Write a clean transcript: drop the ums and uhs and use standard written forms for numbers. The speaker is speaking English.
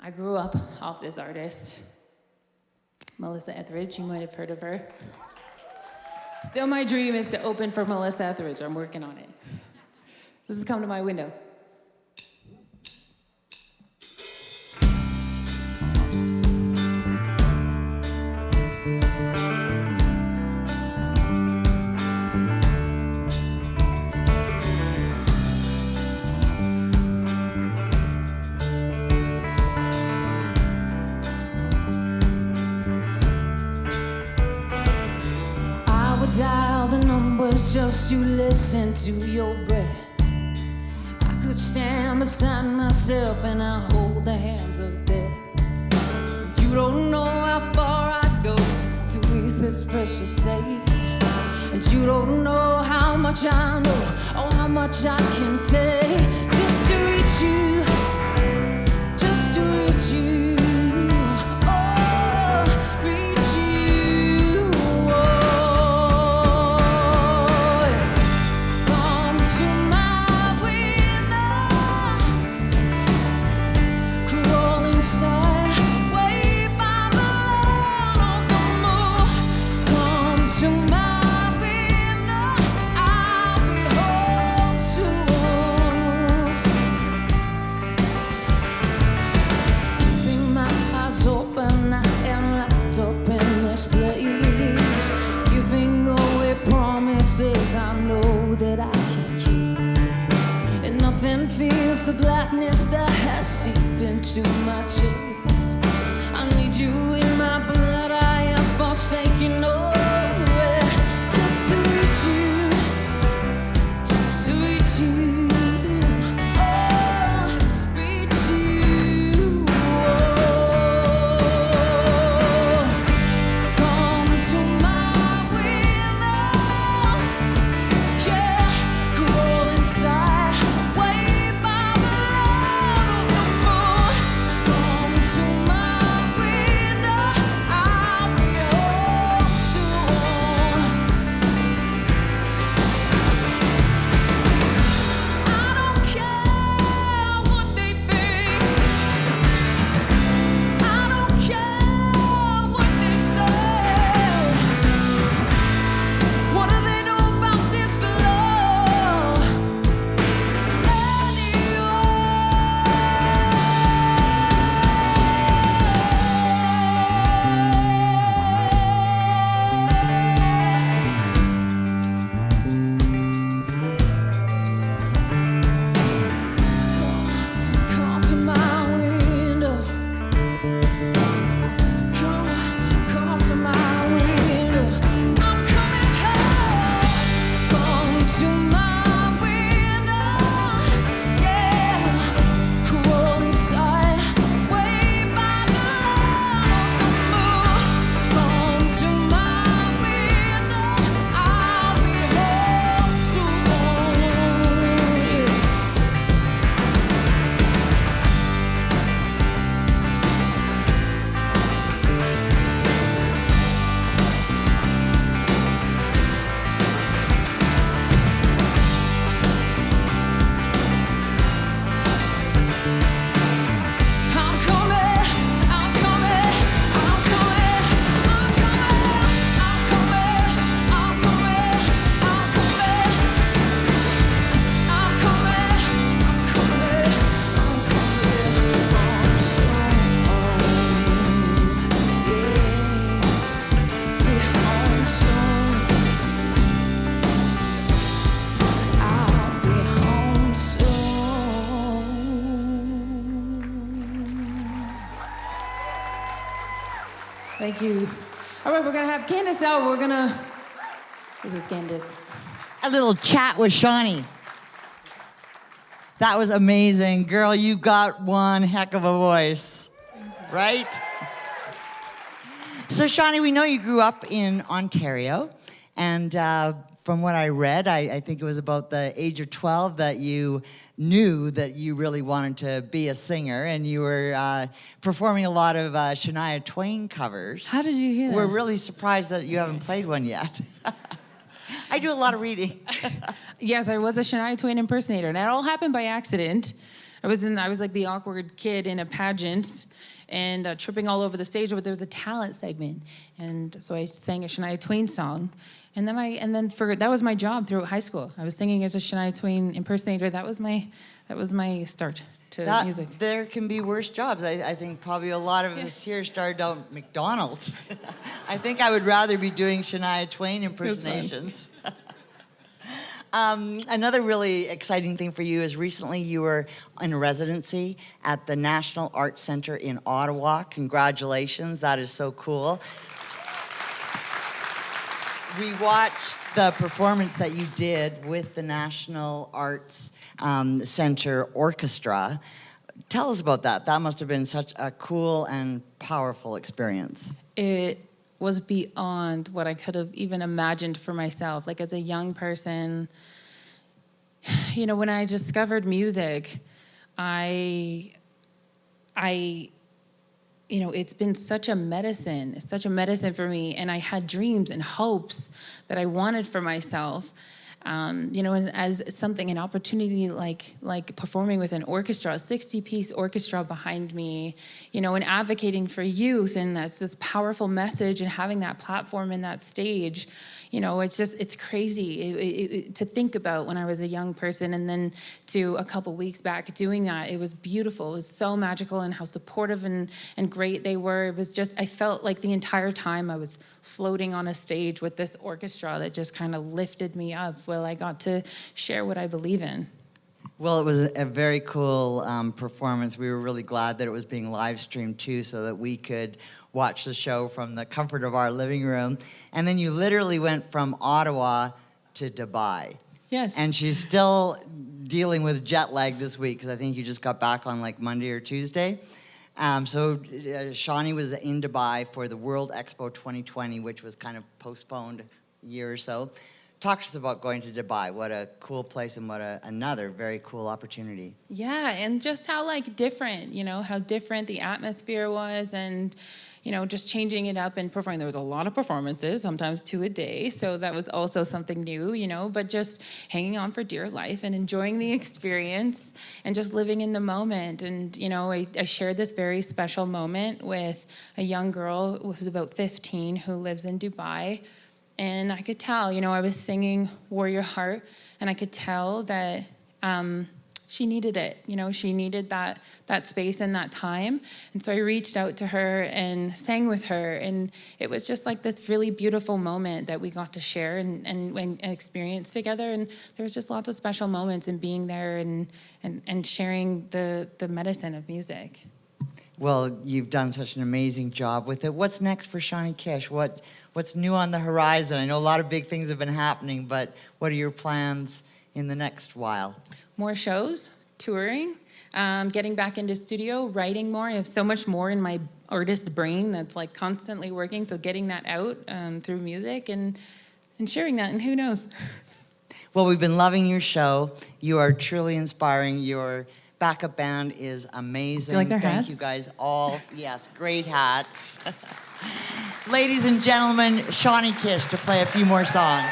I grew up off this artist, Melissa Etheridge. You might have heard of her. Still, my dream is to open for Melissa Etheridge. I'm working on it. This is Come to My Window. Dial the numbers just to listen to your breath. I could stand beside myself and I hold the hands of death. You don't know how far I go to ease this precious state. And you don't know how much I know or how much I can take. Just to reach you, just to reach you. I know that I can keep, and nothing feels the blackness that has seeped into my chest. I need you in my blood, I am forsaking all the rest. Just to reach you, just to reach you. Thank you. All right, we're gonna have Candace out. This is Candace. A little chat with Shawnee. That was amazing. Girl, you got one heck of a voice, right? So Shawnee, we know you grew up in Ontario, and from what I read, I think it was about the age of 12 that you knew that you really wanted to be a singer, and you were performing a lot of Shania Twain covers. How did you hear that? We're really surprised that you haven't played one yet. I do a lot of reading. Yes, I was a Shania Twain impersonator, and that all happened by accident. I was like the awkward kid in a pageant and tripping all over the stage, but there was a talent segment. And so I sang a Shania Twain song. And then that was my job throughout high school. I was singing as a Shania Twain impersonator. That was my start to music. There can be worse jobs. I think probably a lot of us here started out at McDonald's. I think I would rather be doing Shania Twain impersonations. Another really exciting thing for you is recently you were in residency at the National Arts Centre in Ottawa. Congratulations, that is so cool. We watched the performance that you did with the National Arts Centre Orchestra. Tell us about that. That must have been such a cool and powerful experience. It was beyond what I could have even imagined for myself. Like as a young person, you know, when I discovered music, you know, it's been such a medicine. It's such a medicine for me. And I had dreams and hopes that I wanted for myself. You know, as something, an opportunity like performing with an orchestra, a 60-piece orchestra behind me, you know, and advocating for youth, and that's this powerful message, and having that platform and that stage, you know, it's crazy to think about when I was a young person, and then to a couple weeks back doing that. It was beautiful. It was so magical, and how supportive and great they were. It was just, I felt like the entire time I was floating on a stage with this orchestra that just kind of lifted me up while I got to share what I believe in. Well, it was a very cool performance. We were really glad that it was being live streamed too, so that we could watch the show from the comfort of our living room. And then you literally went from Ottawa to Dubai. Yes. And she's still dealing with jet lag this week, because I think you just got back on like Monday or Tuesday. So Shawnee was in Dubai for the World Expo 2020, which was kind of postponed a year or so. Talk to us about going to Dubai. What a cool place, and what another very cool opportunity. Yeah, and just how like different, you know, how different the atmosphere was, and you know, just changing it up and performing. There was a lot of performances, sometimes 2 a day, so that was also something new, you know, but just hanging on for dear life and enjoying the experience and just living in the moment. And, you know, I shared this very special moment with a young girl who was about 15 who lives in Dubai. And I could tell, you know, I was singing Warrior Heart, and I could tell that she needed it. You know, she needed that space and that time. And so I reached out to her and sang with her. And it was just like this really beautiful moment that we got to share and experience together. And there was just lots of special moments in being there and sharing the medicine of music. Well, you've done such an amazing job with it. What's next for Shawnee Kish? What's new on the horizon? I know a lot of big things have been happening, but what are your plans in the next while? More shows, touring, getting back into studio, writing more. I have so much more in my artist brain that's like constantly working, so getting that out through music and sharing that, and who knows? Well, we've been loving your show. You are truly inspiring. Your backup band is amazing. Do you like their hats? Thank you guys all. Yes, great hats. Ladies and gentlemen, Shawnee Kish to play a few more songs.